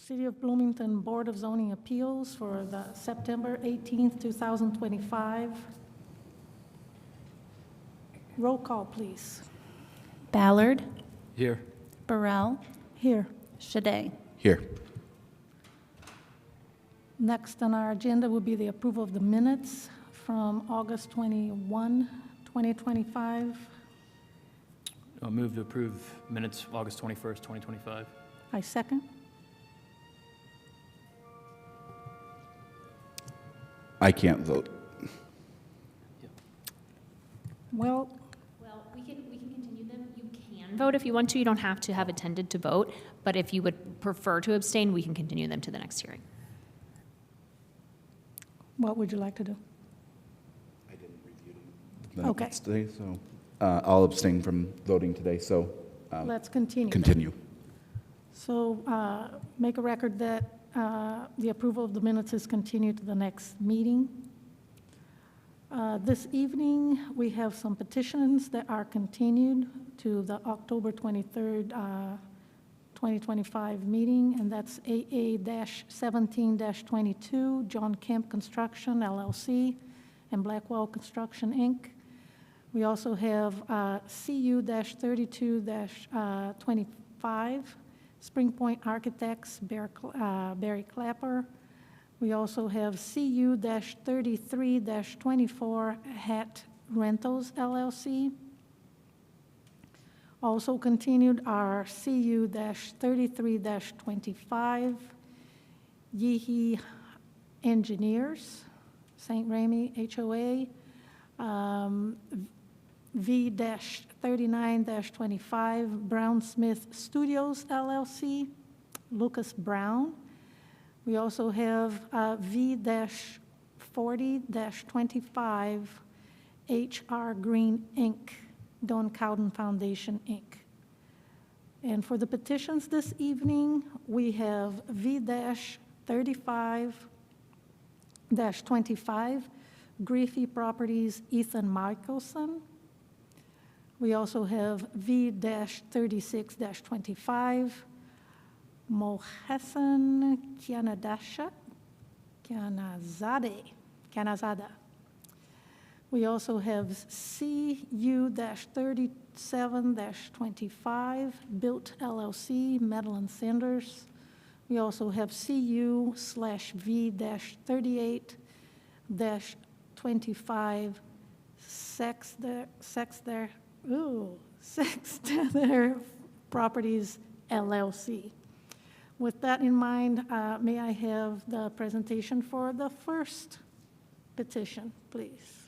City of Bloomington Board of Zoning Appeals for the September 18th, 2025. Roll call, please. Ballard, Here. Burrell, Here. Shade. Here. Next on our agenda will be the approval of the minutes from August 21, 2025. I'll move to approve minutes of August 21st, 2025. I second. I can't vote. Well, We can continue them. You can vote if you want to. You don't have to have attended to vote, but if you would prefer to abstain, we can continue them to the next hearing. what would you like to do? I didn't review the Okay. minutes today, so I'll abstain from voting today, so Let's continue. continue. So make a record that the approval of the minutes is continued to the next meeting. This evening, we have some petitions that are continued to the October 23rd, 2025 meeting, and that's AA-17-22, John Kemp Construction, LLC, and Blackwell Construction, Inc. We also have CU-32-25, Spring Point Architects, Barry Clapper. We also have CU-33-24, Hat Rentals, LLC. Also continued are CU-33-25, Yeehee Engineers, St. Remy HOA, V-39-25, Brown Smith Studios, LLC, Lucas Brown. We also have V-40-25, HR Green, Inc., Don Cowden Foundation, Inc. And for the petitions this evening, we have V-35-25, Griffey Properties, Ethan Michelson. We also have V-36-25, Mohsen Kanazada. We also have CU-37-25, Built LLC, Madeline Sanders. We also have CU/V-38-25, Sexter Properties, LLC. With that in mind, may I have the presentation for the first petition, please?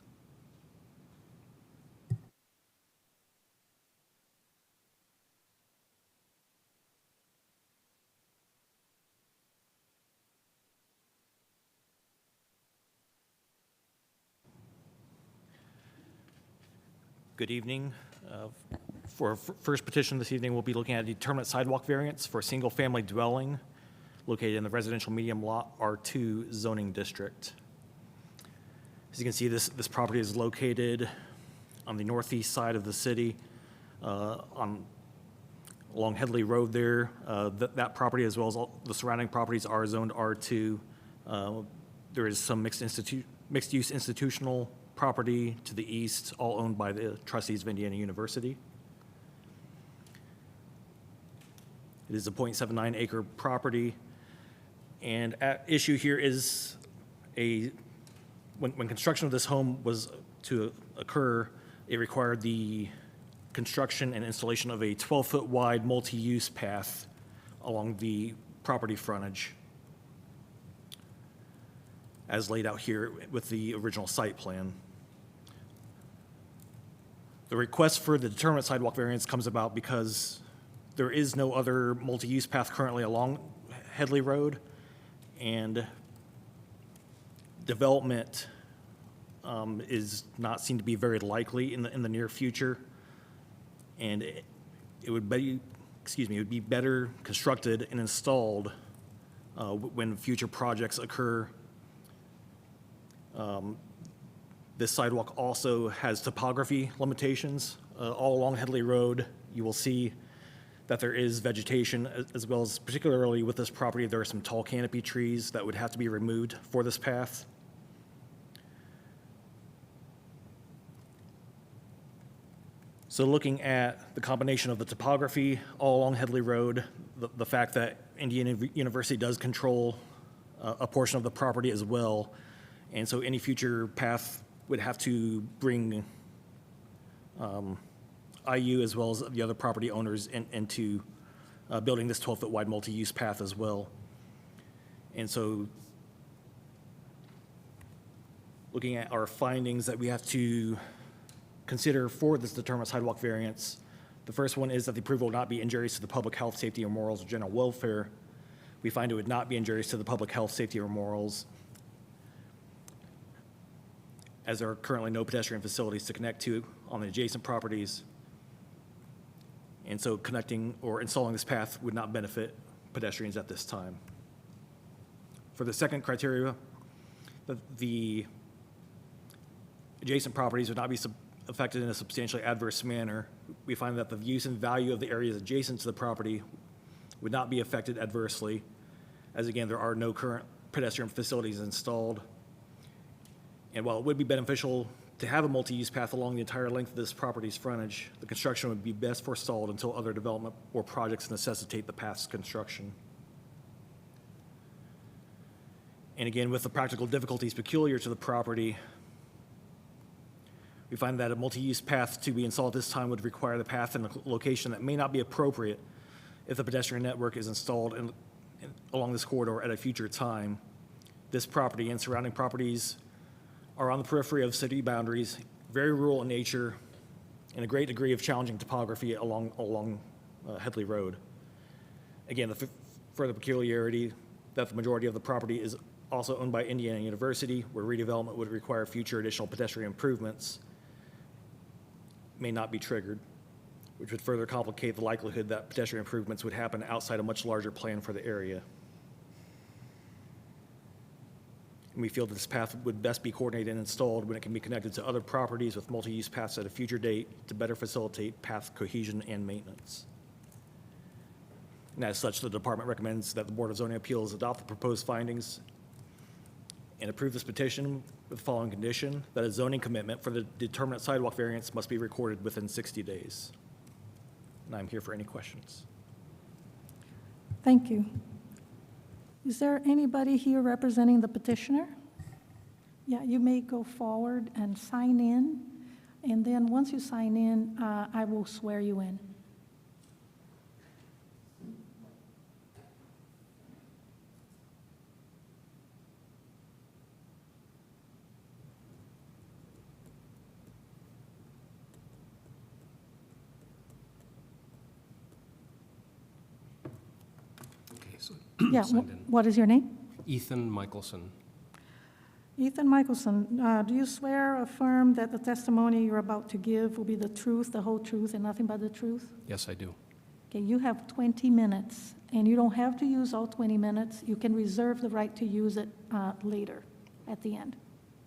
Good evening. For our first petition this evening, we'll be looking at a determinate sidewalk variance for a single-family dwelling located in the residential medium lot R2 zoning district. As you can see, this property is located on the northeast side of the city, along Headley Road there. That property, as well as all the surrounding properties, are zoned R2. There is some mixed-use institutional property to the east, all owned by the trustees of Indiana University. It is a 0.79 acre property, and at issue here is when construction of this home was to occur, it required the construction and installation of a 12-foot wide multi-use path along the property frontage, as laid out here with the original site plan. The request for the determinate sidewalk variance comes about because there is no other multi-use path currently along Headley Road, and development is not seen to be very likely in the near future, and it would be better constructed and installed when future projects occur. This sidewalk also has topography limitations. All along Headley Road, you will see that there is vegetation, as well as particularly with this property, there are some tall canopy trees that would have to be removed for this path. So looking at the combination of the topography all along Headley Road, the fact that Indiana University does control a portion of the property as well, and so any future path would have to bring IU as well as the other property owners into building this 12-foot wide multi-use path as well. And so looking at our findings that we have to consider for this determined sidewalk variance, the first one is that the approval will not be injurious to the public health, safety, or morals, or general welfare. We find it would not be injurious to the public health, safety, or morals, as there are currently no pedestrian facilities to connect to on the adjacent properties. And so connecting or installing this path would not benefit pedestrians at this time. For the second criteria, the adjacent properties would not be affected in a substantially adverse manner. We find that the use and value of the areas adjacent to the property would not be affected adversely, as again, there are no current pedestrian facilities installed. And while it would be beneficial to have a multi-use path along the entire length of this property's frontage, the construction would be best forestalled until other development or projects necessitate the path's construction. And again, with the practical difficulties peculiar to the property, we find that a multi-use path to be installed at this time would require the path in a location that may not be appropriate if the pedestrian network is installed along this corridor at a future time. This property and surrounding properties are on the periphery of city boundaries, very rural in nature, and a great degree of challenging topography along Headley Road. Again, the further peculiarity that the majority of the property is also owned by Indiana University, where redevelopment would require future additional pedestrian improvements, may not be triggered, which would further complicate the likelihood that pedestrian improvements would happen outside a much larger plan for the area. And we feel that this path would best be coordinated and installed when it can be connected to other properties with multi-use paths at a future date to better facilitate path cohesion and maintenance. And as such, the department recommends that the Board of Zoning Appeals adopt the proposed findings and approve this petition with the following condition: that a zoning commitment for the determinate sidewalk variance must be recorded within 60 days. And I'm here for any questions. Thank you. Is there anybody here representing the petitioner? Yeah, you may go forward and sign in, and then once you sign in, I will swear you in. Okay, so Yeah, signed in. what is your name? Ethan Michelson. Ethan Michelson, do you swear or affirm that the testimony you're about to give will be the truth, the whole truth, and nothing but the truth? Yes, I do. Okay, you have 20 minutes, and you don't have to use all 20 minutes. You can reserve the right to use it later, at the end,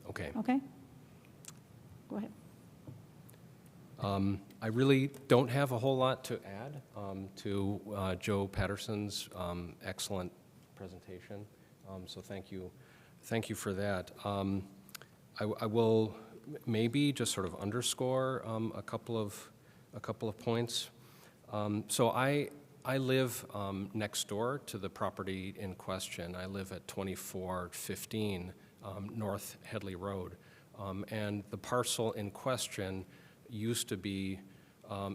Okay. okay? Go ahead. I really don't have a whole lot to add to Joe Patterson's excellent presentation. So thank you for that. I will maybe just sort of underscore a couple of points. So I live next door to the property in question. I live at 2415 North Headley Road, and the parcel in question used to be.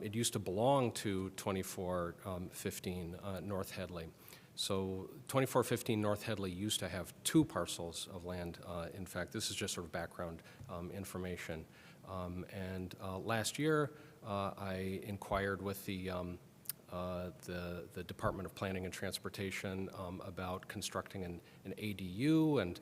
It used to belong to 2415 North Headley. So 2415 North Headley used to have two parcels of land. In fact, this is just sort of background information. And last year, I inquired with the Department of Planning and Transportation about constructing an ADU, and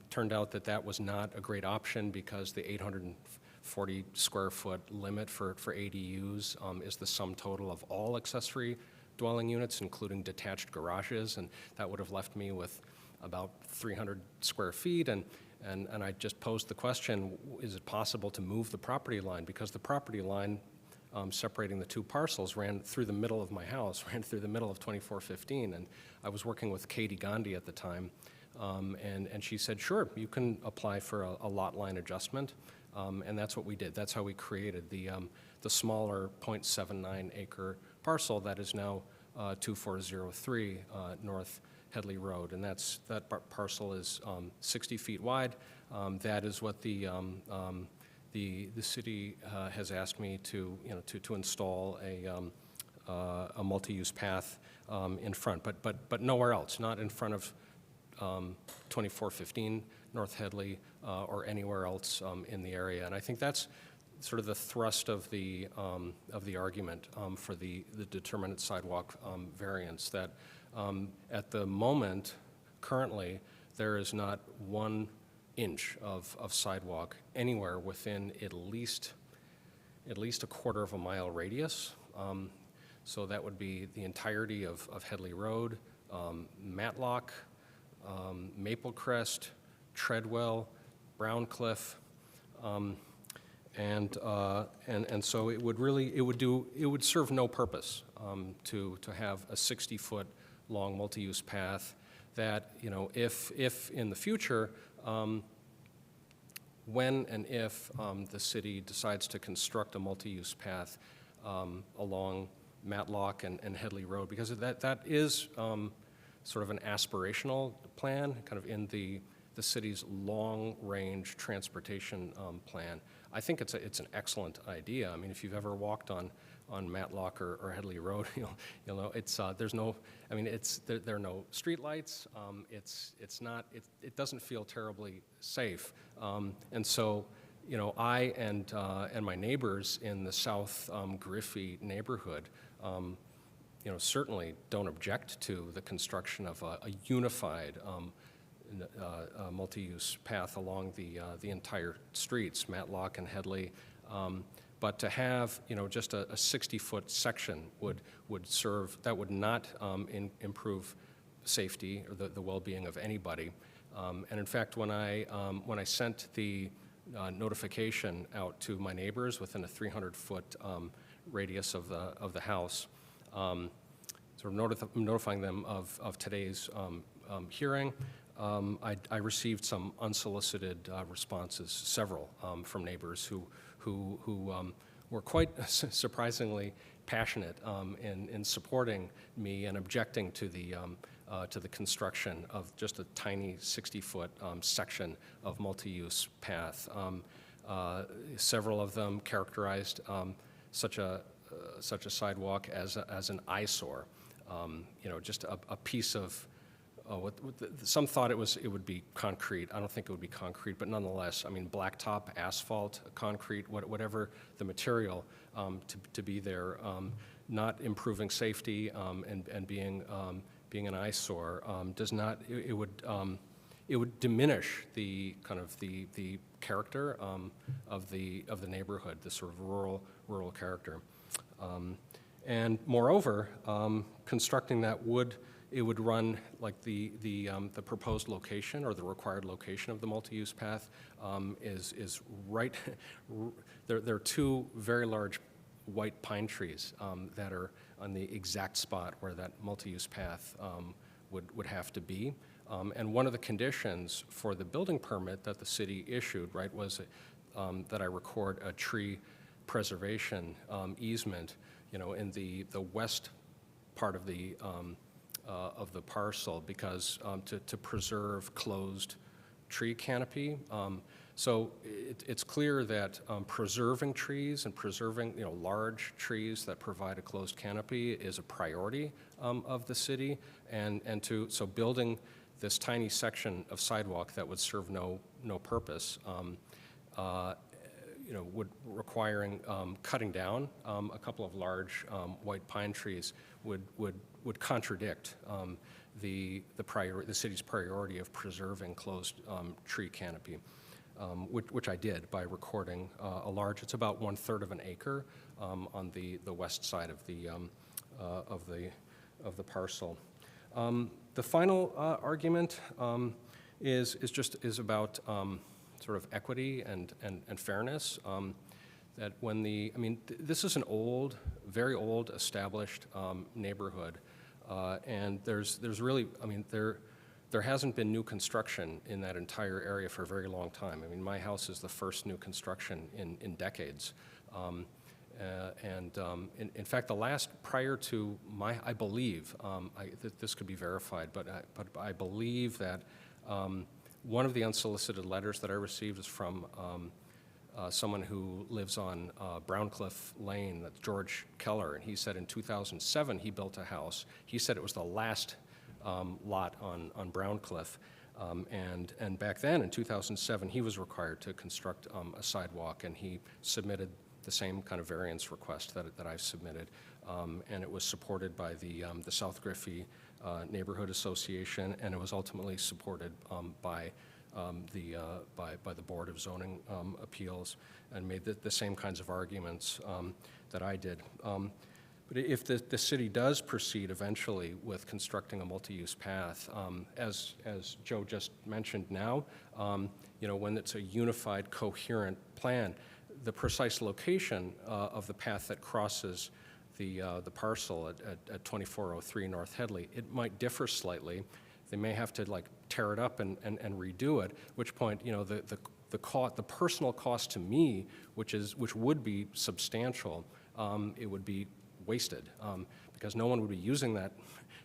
turned out that was not a great option because the 840 square foot limit for ADUs is the sum total of all accessory dwelling units, including detached garages, and that would have left me with about 300 square feet, and I just posed the question, is it possible to move the property line? Because the property line separating the two parcels ran through the middle of my house, ran through the middle of 2415. And I was working with Katie Gandhi at the time, and she said, sure, you can apply for a lot line adjustment. And that's what we did. That's how we created the smaller 0.79 acre parcel that is now 2403 North Headley Road. And that parcel is 60 feet wide. That is what the city has asked me to install a multi-use path in front, but nowhere else, not in front of 2415 North Headley or anywhere else in the area. And I think that's sort of the thrust of the argument for the determinate sidewalk variance, that at the moment, currently, there is not 1 inch of sidewalk anywhere within at least a quarter of a mile radius. So that would be the entirety of Headley Road, Matlock, Maple Crest, Treadwell, Browncliff, and so it would serve no purpose to have a 60-foot long multi-use path that, if in the future, when and if the city decides to construct a multi-use path along Matlock and Headley Road, because that is sort of an aspirational plan, kind of in the city's long-range transportation plan. I think it's an excellent idea. I mean, if you've ever walked on Matlock or Headley Road, you'll know there's no. I mean, there are no streetlights. It doesn't feel terribly safe. And so, I and my neighbors in the South Griffey neighborhood, certainly don't object to the construction of a unified multi-use path along the entire streets, Matlock and Headley. But to have, just a 60-foot section would would not improve safety or the well-being of anybody. And in fact, when I sent the notification out to my neighbors within a 300-foot radius of the house, sort of notifying them of today's hearing, I received some unsolicited responses, several from neighbors who were quite surprisingly passionate in supporting me and objecting to the construction of just a tiny 60-foot section of multi-use path. Several of them characterized such a sidewalk as an eyesore. Just a piece of. Some thought it would be concrete. I don't think it would be concrete, but nonetheless, I mean, blacktop, asphalt, concrete, whatever the material to be there, not improving safety and being an eyesore does not. It would diminish the kind of the character of the neighborhood, the sort of rural character, and moreover, constructing that would. It would run like the proposed location or the required location of the multi-use path is right. There are 2 very large white pine trees that are on the exact spot where that multi-use path would have to be. And one of the conditions for the building permit that the city issued, right, was that I record a tree preservation easement, in the west part of the parcel, because to preserve closed tree canopy. So it's clear that preserving trees and preserving large trees that provide a closed canopy is a priority of the city, and so building this tiny section of sidewalk that would serve no purpose, would requiring cutting down a couple of large white pine trees would contradict the city's priority of preserving closed tree canopy, which I did by recording a large. It's about 1/3 of an acre on the west side of the parcel. The final argument is about sort of equity and fairness. that when I mean, this is an old, very old, established neighborhood, and there's really, I mean, there hasn't been new construction in that entire area for a very long time. I mean, my house is the first new construction in decades. In fact, the last prior to I believe, this could be verified, but I believe that one of the unsolicited letters that I received is from someone who lives on Browncliff Lane, that's George Keller, and he said in 2007 he built a house. He said it was the last lot on Browncliff, and back then in 2007 he was required to construct a sidewalk, and he submitted the same kind of variance request that I've submitted, and it was supported by the South Griffey Neighborhood Association, and it was ultimately supported by the Board of Zoning Appeals, and made the same kinds of arguments that I did. But if the city does proceed eventually with constructing a multi-use path, as Joe just mentioned now, when it's a unified, coherent plan, the precise location of the path that crosses the parcel at 2403 North Headley, it might differ slightly. They may have to like tear it up and redo it, at which point, the personal cost to me, which would be substantial, it would be wasted, because no one would be using that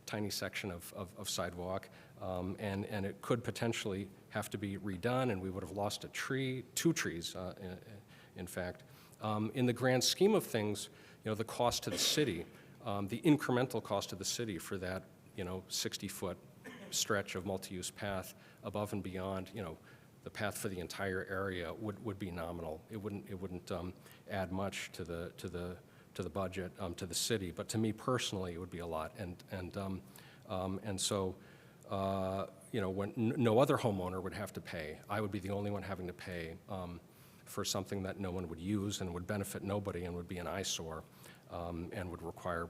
tiny section of sidewalk, and it could potentially have to be redone, and we would have lost two trees, in fact. In the grand scheme of things, the cost to the city, the incremental cost to the city for that, 60-foot stretch of multi-use path above and beyond, the path for the entire area would be nominal. It wouldn't add much to the budget, to the city, but to me personally, it would be a lot. And so, when no other homeowner would have to pay, I would be the only one having to pay for something that no one would use and would benefit nobody and would be an eyesore, and would require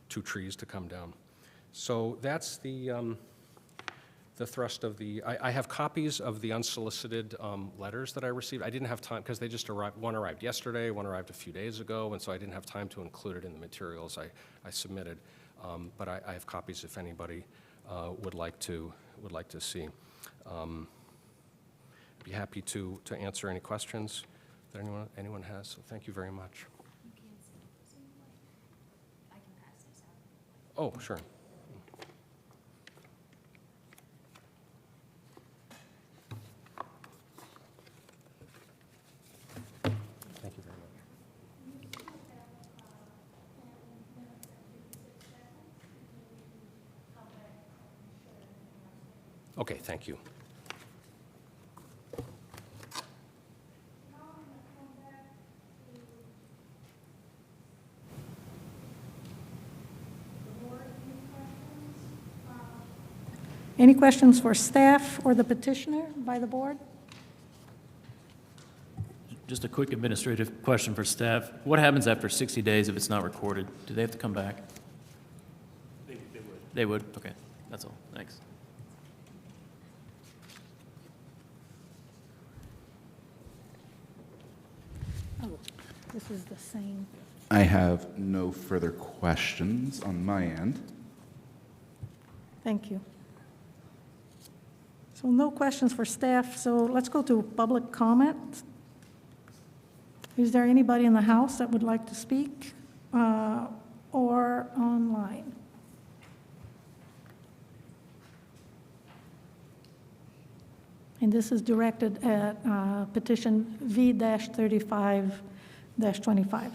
2 trees to come down. So that's the thrust of I have copies of the unsolicited letters that I received. I didn't have time, because they just arrived. One arrived yesterday, one arrived a few days ago, and so I didn't have time to include it in the materials I submitted. But I have copies if anybody would like to see. Be happy to answer any questions that anyone has. So thank you very much. Oh, sure. Thank you very much. Okay, thank you. Any questions for staff or the petitioner by the board? Just a quick administrative question for staff. What happens after 60 days if it's not recorded? Do they have to come back? They would. They would? Okay, that's all. Thanks. Oh, this is the same. I have no further questions on my end. Thank you. So no questions for staff, so let's go to public comment. Is there anybody in the house that would like to speak or online? And this is directed at petition V-35-25.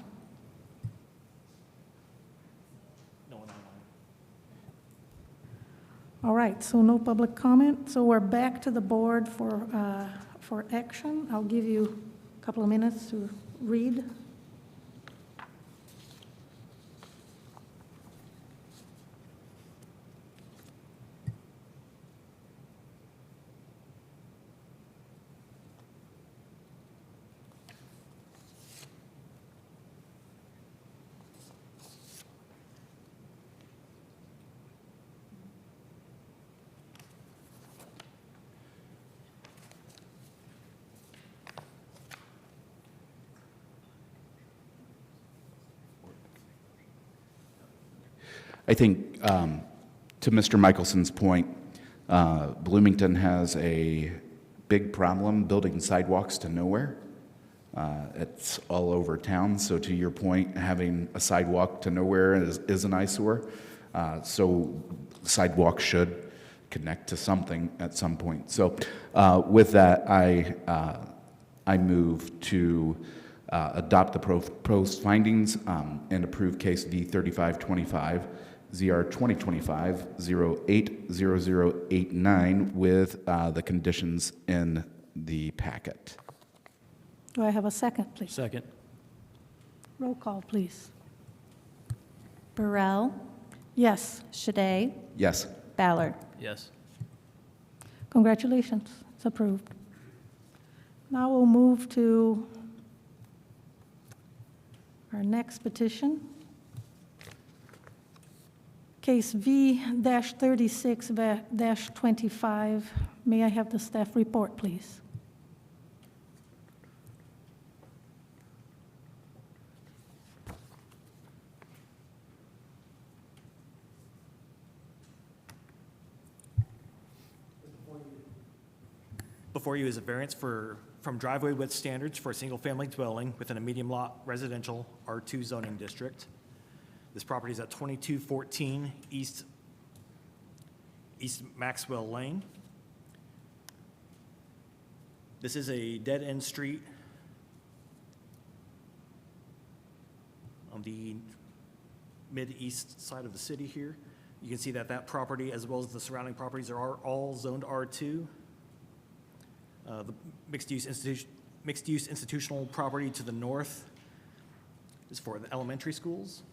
All right, so no public comment. So we're back to the board for action. I'll give you a couple of minutes to read. I think, to Mr. Michelson's point, Bloomington has a big problem building sidewalks to nowhere. It's all over town, so to your point, having a sidewalk to nowhere is an eyesore. So sidewalks should connect to something at some point. So with that, I move to adopt the proposed findings and approve case D3525, ZR 2025-080089 with the conditions in the packet. Do I have a second, please? Second. Roll call, please. Burrell, Yes. Shade, Yes. Ballard. Yes. Congratulations, it's approved. Now we'll move to our next petition. Case V-36-25. May I have the staff report, please? Before you is a variance from driveway width standards for a single-family dwelling within a medium-lot residential R2 zoning district. This property is at 2214 East Maxwell Lane. This is a dead-end street on the mid-east side of the city here. You can see that that property, as well as the surrounding properties, are all zoned R2. The mixed-use institutional property to the north is for the elementary schools.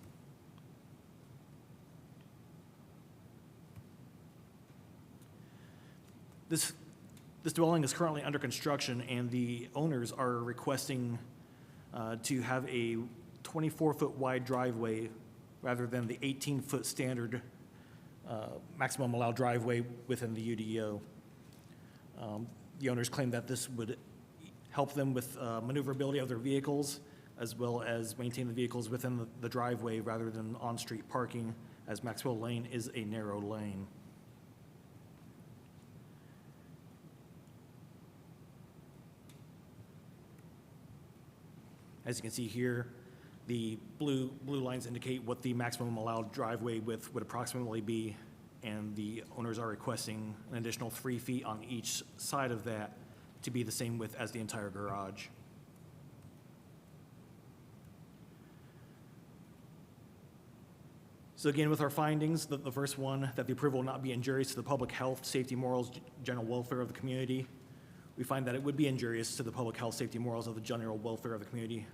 This dwelling is currently under construction, and the owners are requesting to have a 24-foot wide driveway rather than the 18-foot standard maximum allowed driveway within the UDO. The owners claim that this would help them with maneuverability of their vehicles, as well as maintain the vehicles within the driveway rather than on-street parking, as Maxwell Lane is a narrow lane. As you can see here, the blue lines indicate what the maximum allowed driveway width would approximately be, and the owners are requesting an additional 3 feet on each side of that to be the same width as the entire garage. So again, with our findings, the first one, that the approval will not be injurious to the public health, safety, morals, general welfare of the community. We find that it would be injurious to the public health, safety, morals of the general welfare of the community,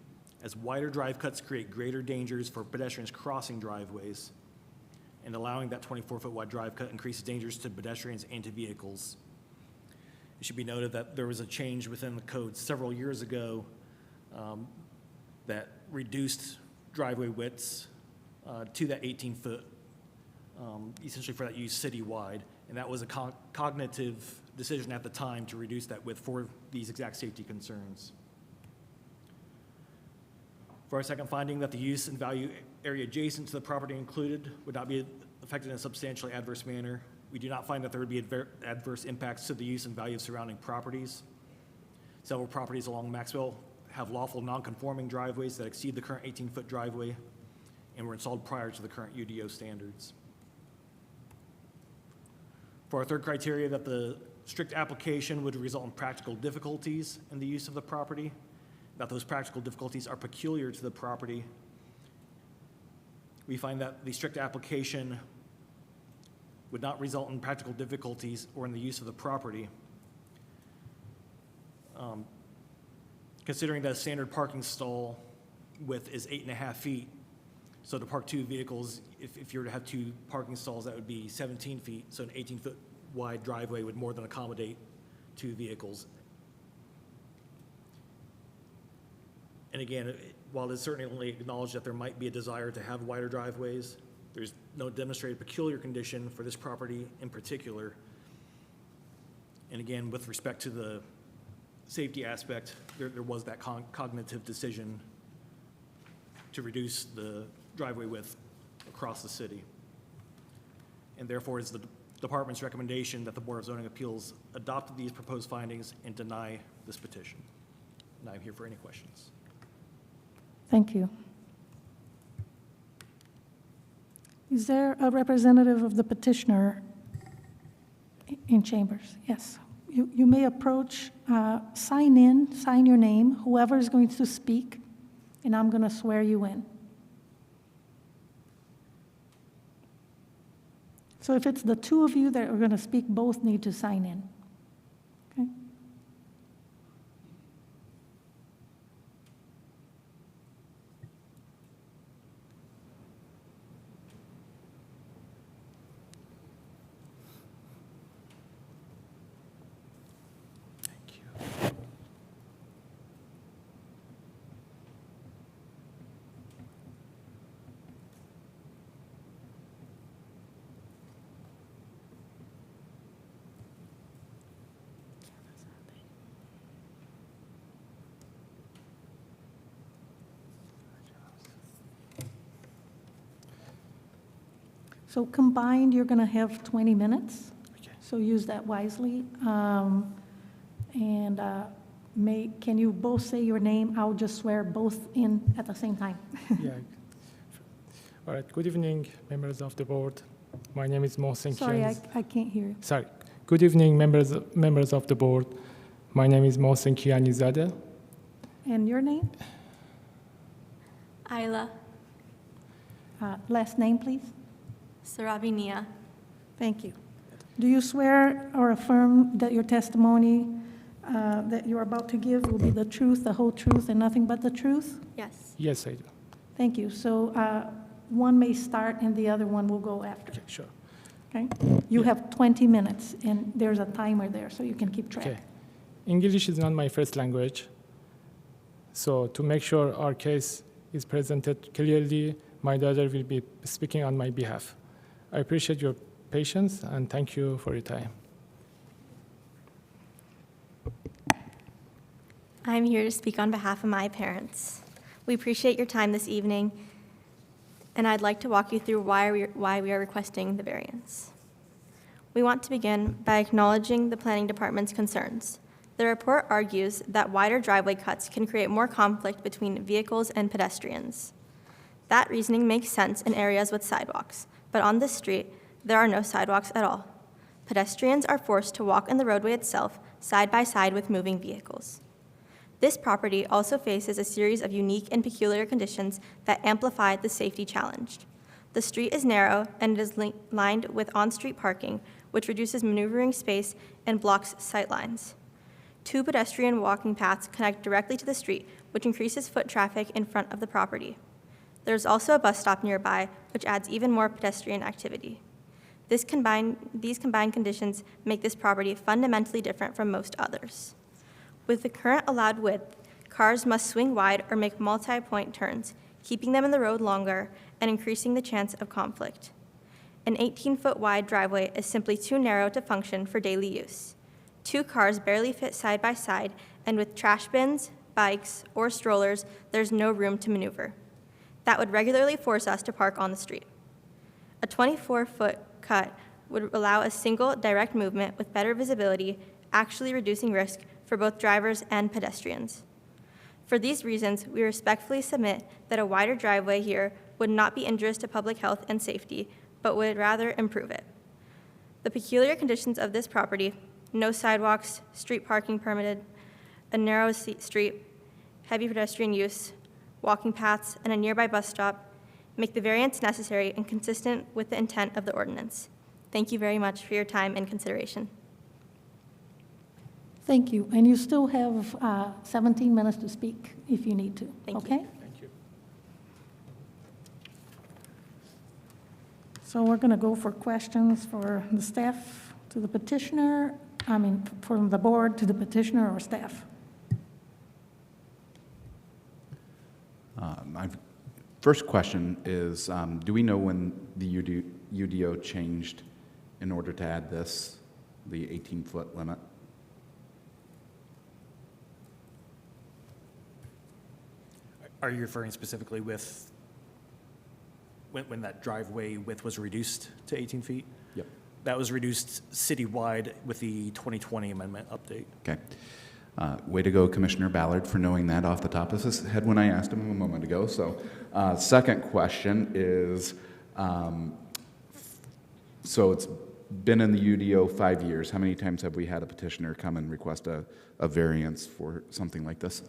as wider drive cuts create greater dangers for pedestrians crossing driveways, and allowing that 24-foot wide drive cut increases dangers to pedestrians and to vehicles. It should be noted that there was a change within the code several years ago that reduced driveway widths to that 18-foot, essentially for that use citywide, and that was a cognitive decision at the time to reduce that width for these exact safety concerns. For our second finding, that the use and value area adjacent to the property included would not be affected in a substantially adverse manner. We do not find that there would be adverse impacts to the use and value of surrounding properties. Several properties along Maxwell have lawful non-conforming driveways that exceed the current 18-foot driveway and were installed prior to the current UDO standards. For our third criteria, that the strict application would result in practical difficulties in the use of the property, that those practical difficulties are peculiar to the property. We find that the strict application would not result in practical difficulties or in the use of the property. Considering that a standard parking stall width is 8.5 feet, so to park 2 vehicles, if you were to have 2 parking stalls, that would be 17 feet, so an 18-foot wide driveway would more than accommodate 2 vehicles. And again, while it's certainly acknowledged that there might be a desire to have wider driveways, there's no demonstrated peculiar condition for this property in particular. And again, with respect to the safety aspect, there was that cognitive decision to reduce the driveway width across the city. and therefore is the department's recommendation that the Board of Zoning Appeals adopt these proposed findings and deny this petition. And I'm here for any questions. Thank you. Is there a representative of the petitioner in chambers? Yes. You may approach, sign in, sign your name, whoever is going to speak, and I'm going to swear you in. So if it's the two of you that are going to speak, both need to sign in. Okay? Thank you. So combined, you're going to have 20 minutes. Okay. So use that wisely. And can you both say your name? I'll just swear both in at the same time. Yeah. All right. Good evening, members of the board. My name is Mohsen Sorry, Kianiz. I can't hear you. Sorry. Good evening, members of the board. My name is Mohsen Kianizadeh. And your name? Ayla Last name, please. Sarabinia. Thank you. Do you swear or affirm that your testimony that you're about to give will be the truth, the whole truth, and nothing but the truth? Yes. Yes, I do. Thank you. So one may start and the other one will go after. Okay, sure. Okay? You have 20 minutes, and there's a timer there, so you can keep track. Okay. English is not my first language. So to make sure our case is presented clearly, my daughter will be speaking on my behalf. I appreciate your patience, and thank you for your time. I'm here to speak on behalf of my parents. We appreciate your time this evening, and I'd like to walk you through why we are requesting the variance. We want to begin by acknowledging the Planning Department's concerns. The report argues that wider driveway cuts can create more conflict between vehicles and pedestrians. That reasoning makes sense in areas with sidewalks, but on this street, there are no sidewalks at all. Pedestrians are forced to walk in the roadway itself, side by side with moving vehicles. This property also faces a series of unique and peculiar conditions that amplify the safety challenge. The street is narrow and it is lined with on-street parking, which reduces maneuvering space and blocks sightlines. 2 pedestrian walking paths connect directly to the street, which increases foot traffic in front of the property. There's also a bus stop nearby, which adds even more pedestrian activity. These combined conditions make this property fundamentally different from most others. With the current allowed width, cars must swing wide or make multi-point turns, keeping them in the road longer and increasing the chance of conflict. An 18-foot wide driveway is simply too narrow to function for daily use. 2 cars barely fit side by side, and with trash bins, bikes, or strollers, there's no room to maneuver. That would regularly force us to park on the street. A 24-foot cut would allow a single direct movement with better visibility, actually reducing risk for both drivers and pedestrians. For these reasons, we respectfully submit that a wider driveway here would not be injurious to public health and safety, but would rather improve it. The peculiar conditions of this property, no sidewalks, street parking permitted, a narrow street, heavy pedestrian use, walking paths, and a nearby bus stop, make the variance necessary and consistent with the intent of the ordinance. Thank you very much for your time and consideration. Thank you. And you still have 17 minutes to speak if you need to. Thank you. Okay? Thank you. So we're going to go for questions for the staff to the petitioner, from the board to the petitioner or staff. My first question is, do we know when the UDO changed in order to add this, the 18-foot limit? Are you referring specifically with when that driveway width was reduced to 18 feet. Yep. That was reduced citywide with the 2020 amendment update. Okay. Way to go, Commissioner Ballard, for knowing that off the top of his head when I asked him a moment ago. So, second question is, so it's been in the UDO 5 years. How many times have we had a petitioner come and request a variance for something like this?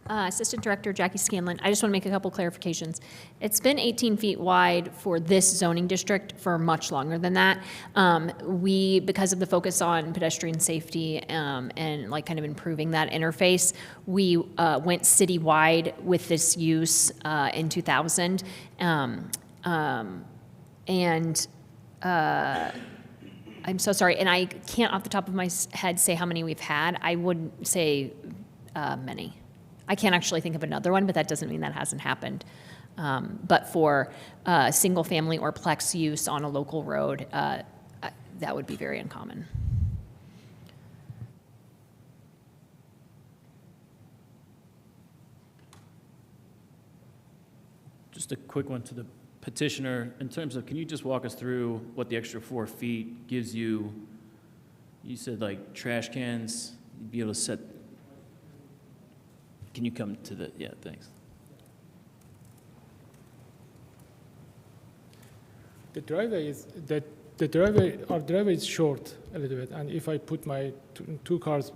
Assistant Director Jackie Scanlon, I just want to make a couple clarifications. It's been 18 feet wide for this zoning district for much longer than that. Because of the focus on pedestrian safety and like kind of improving that interface, we went citywide with this use in 2000. I'm so sorry, and I can't off the top of my head say how many we've had. I would say many. I can't actually think of another one, but that doesn't mean that hasn't happened. But for single-family or plex use on a local road, that would be very uncommon. Just a quick one to the petitioner. In terms of, can you just walk us through what the extra 4 feet gives you? You said like trash cans, you'd be able to set. Can you come to the, yeah, thanks. The driveway is our driveway is short a little bit, and if I put my two cars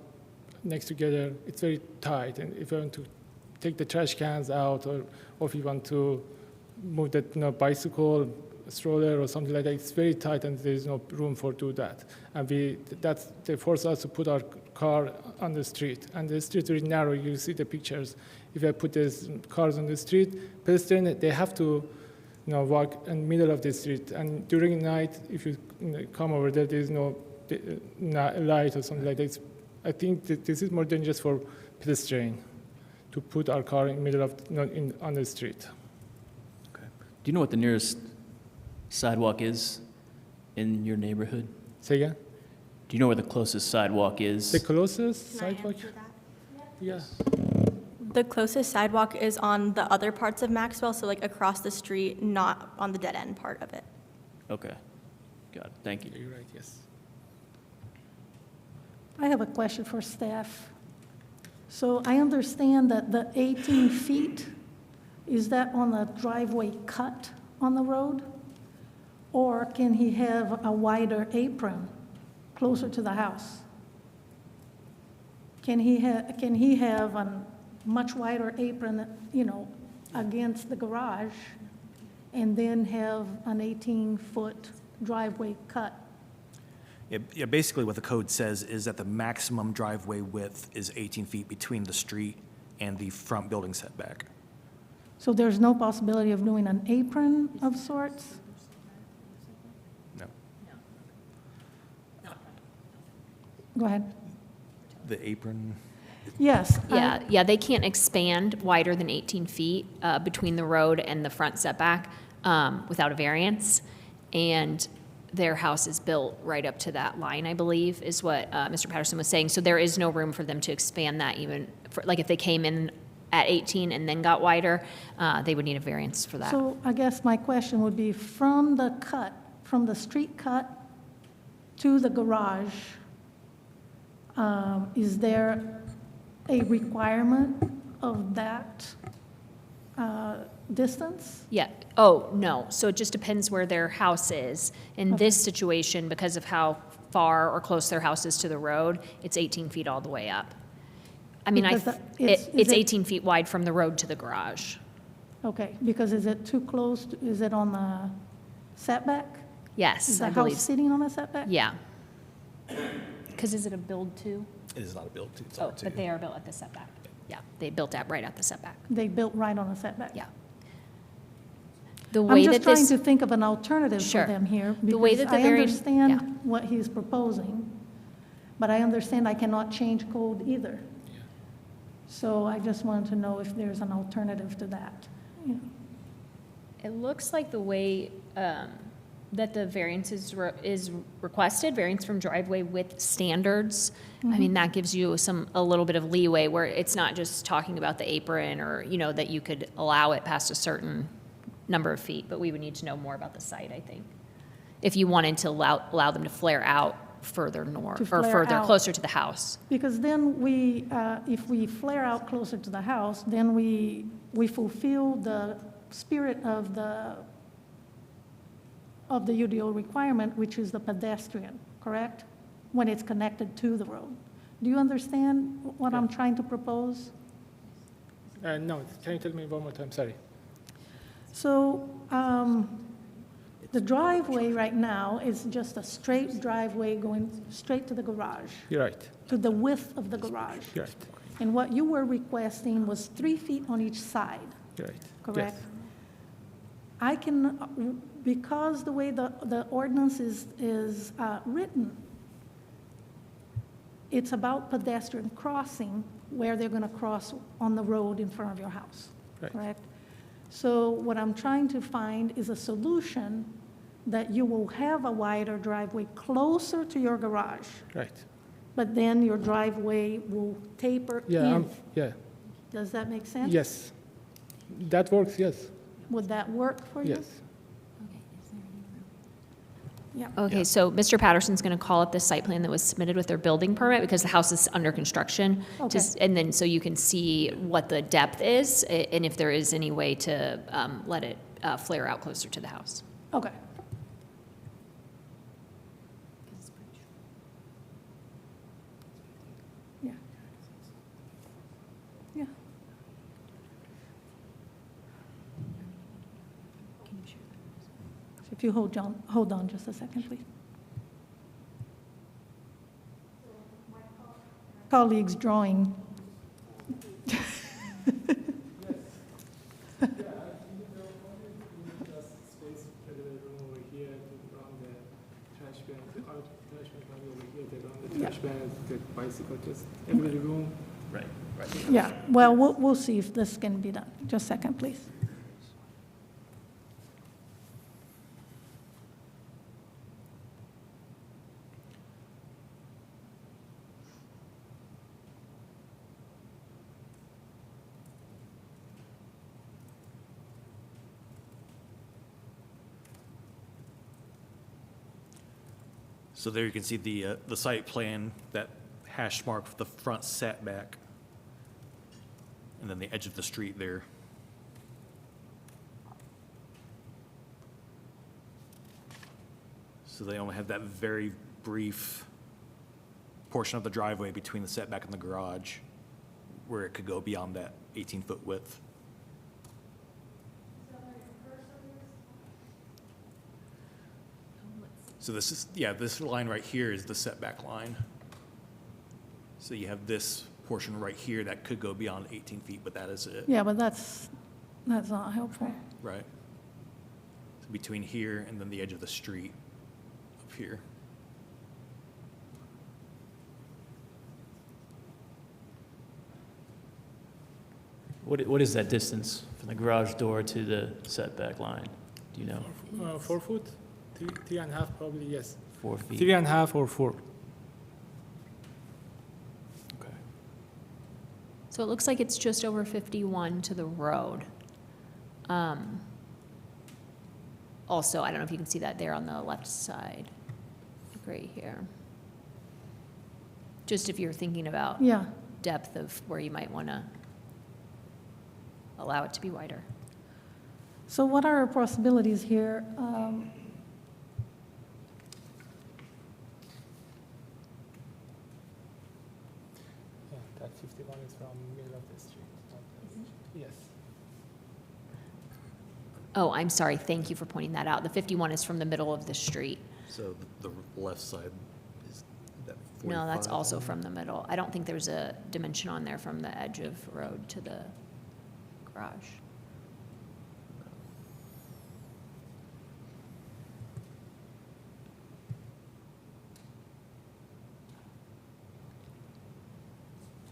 next together, it's very tight. And if I want to take the trash cans out, or if you want to move that bicycle, stroller, or something like that, it's very tight, and there's no room for do that. And they force us to put our car on the street, and the street is very narrow. You see the pictures. If I put these cars on the street, pedestrians, they have to walk in the middle of the street. And during the night, if you come over there, there's no light or something like that. I think that this is more dangerous for pedestrian to put our car in the middle of on the street. Okay. Do you know what the nearest sidewalk is in your neighborhood? Say again? Do you know where the closest sidewalk is? The closest Can I sidewalk? answer that? Yeah. The closest sidewalk is on the other parts of Maxwell, so like across the street, not on the dead end part of it. Okay. Got it. Thank you. You're right, yes. I have a question for staff. So I understand that the 18 feet, is that on the driveway cut on the road? Or can he have a wider apron closer to the house? Can he have a much wider apron, against the garage, and then have an 18-foot driveway cut? Yeah, basically what the code says is that the maximum driveway width is 18 feet between the street and the front building setback. So there's no possibility of doing an apron of sorts? No. Go ahead. The apron, Yes. Yeah, they can't expand wider than 18 feet between the road and the front setback without a variance. And their house is built right up to that line, I believe, is what Mr. Patterson was saying. So there is no room for them to expand that even, like if they came in at 18 and then got wider, they would need a variance for that. So I guess my question would be, from the street cut to the garage, is there a requirement of that distance? Yeah, oh, no, so it just depends where their house is. In this situation, because of how far or close their house is to the road, it's 18 feet all the way up. I mean, Because it's is it- 18 feet wide from the road to the garage. Okay, because is it too close, is it on the setback? Yes, Is I the house believe, sitting on a setback? yeah. Because is it a build too? it is not a build, it's Oh, R2. but they are built at the setback. Yeah, they built at right at the setback, They built right on a setback? yeah. The I'm way just that trying this, to think of an alternative for Sure. them here. The way because that the I variant- yeah. understand what he's proposing, but I understand I cannot change code either. So I just wanted to know if there's an alternative to that. it looks like the way that the variance is requested, variance from driveway width standards. I mean, that gives you a little bit of leeway where it's not just talking about the apron or, that you could allow it past a certain number of feet, but we would need to know more about the site, I think. If you wanted to allow them to flare out further north, To or flare further, out. closer to the house. Because then if we flare out closer to the house, then we fulfill the spirit of the UDO requirement, which is the pedestrian, correct? When it's connected to the road. Do you understand what I'm trying to propose? No, can you tell me one more time? Sorry. So the driveway right now is just a straight driveway going straight to the garage, You're right. to the width of the garage. You're right. And what you were requesting was 3 feet on each side, You're right. correct? Yes. I can, because the way the ordinance is written, it's about pedestrian crossing where they're going to cross on the road in front of your house, Right. correct? So what I'm trying to find is a solution that you will have a wider driveway closer to your garage, Right. but then your driveway will taper Yeah. in. Yeah. Does that make sense? Yes. That works. Yes. Would that work for you? Yes. Yeah. Okay, so Mr. Patterson's going to call up the site plan that was submitted with their building permit, because the house is under construction. Okay. And then, so you can see what the depth is, and if there is any way to let it flare out closer to the house. Okay. Yeah. Yeah. So if you hold on just a second, please. Colleagues drawing. Bicycle, just every room. Right, right. Yeah, well, we'll see if this can be done. Just a second, please. So there you can see the site plan, that hash mark with the front setback, and then the edge of the street there. So they only have that very brief portion of the driveway between the setback and the garage, where it could go beyond that 18-foot width. So this is, yeah, this line right here is the setback line. So you have this portion right here that could go beyond 18 feet, but that is it, Yeah, but that's not helpful. right? So between here and then the edge of the street up here. What is that distance from the garage door to the setback line? Do you know? 4 foot, 3.5 probably, yes. 4 feet? 3.5 or 4. Okay. So it looks like it's just over 51 to the road. Also, I don't know if you can see that there on the left side, right here. Just if you're thinking about Yeah, depth of where you might want to allow it to be wider. so what are our possibilities here? Yeah, that 51 is from middle of the street. Yes. Oh, I'm sorry, thank you for pointing that out. The 51 is from the middle of the street. So the left side is that 45? No, that's also from the middle. I don't think there's a dimension on there from the edge of road to the garage.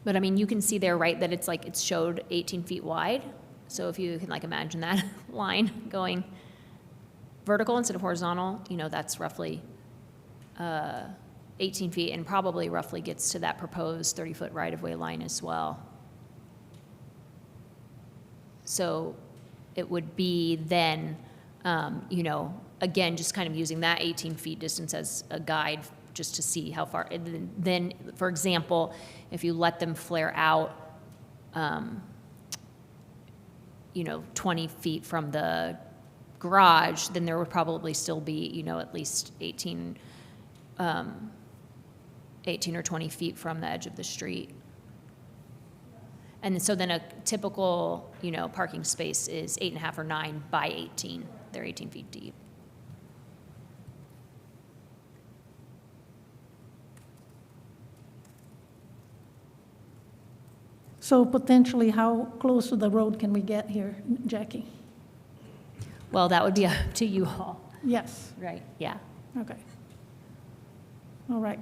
But I mean, you can see there, right, that it's like, it's showed 18 feet wide. So if you can like imagine that line going vertical instead of horizontal, you know, that's roughly 18 feet and probably roughly gets to that proposed 30-foot right-of-way line as well. So it would be then, again, just kind of using that 18 feet distance as a guide, just to see how far. And then, for example, if you let them flare out, 20 feet from the garage, then there would probably still be, at least 18 or 20 feet from the edge of the street. And so then a typical, parking space is 8.5 or 9 by 18. They're 18 feet deep. So potentially, how close to the road can we get here, Jackie? Well, that would be up to you all. Yes, Right. Yeah. okay. All right,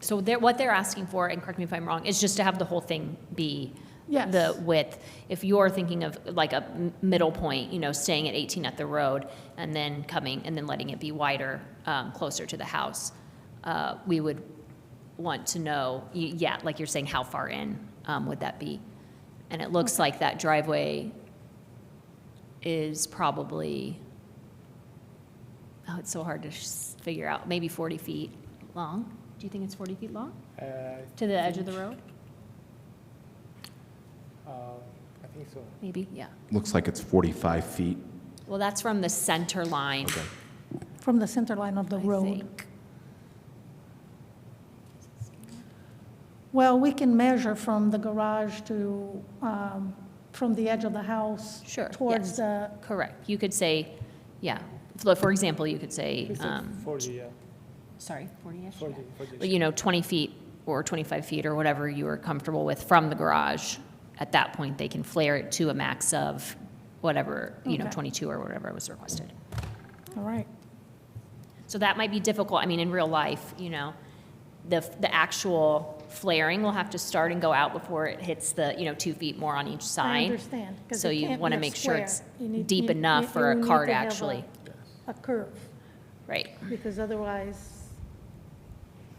So what they're asking for, and correct me if I'm wrong, is just to have the whole thing be Yes. the width. If you're thinking of like a middle point, staying at 18 at the road and then coming and then letting it be wider, closer to the house, we would want to know, like you're saying, how far in would that be? And it looks like that driveway is probably, it's so hard to figure out, maybe 40 feet long. Do you think it's 40 feet long to the edge of the road? I think so. Maybe, yeah. Looks like it's 45 feet. Well, that's from the center line, Okay. from the center line of the I road. think. Well, we can measure from the garage to, from the edge of the house. Sure, Towards yes. the, Correct. You could say, yeah, for example, you could say, It's like 40, yeah. sorry, 40-ish? 40, Yeah. 40. Well, 20 feet or 25 feet or whatever you are comfortable with from the garage. At that point, they can flare it to a max of whatever, Okay. 22 or whatever was requested. all right. So that might be difficult. I mean, in real life, the actual flaring will have to start and go out before it hits the, 2 feet more on each side. I understand. 'cause So it you can't want to be a make sure square. it's You need- deep you- enough you- for you a need car to to have actually, a curve, right. because otherwise,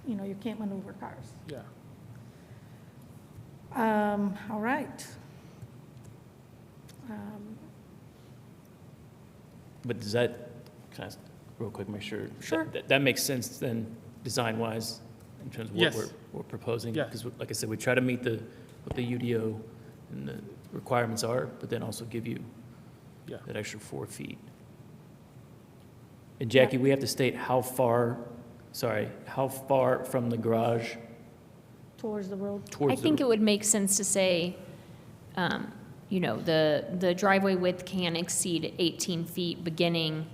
you can't maneuver cars. Yeah. All right. But does that, can I ask real quick, make sure? Sure. That makes sense then, design-wise, in terms of what Yes. we're proposing? Yeah. Because like I said, we try to meet what the UDO and the requirements are, but then also give you Yeah. that extra 4 feet. And Jackie, we have to state how far from the garage Towards the road. towards I the. think it would make sense to say, the driveway width can exceed 18 feet beginning,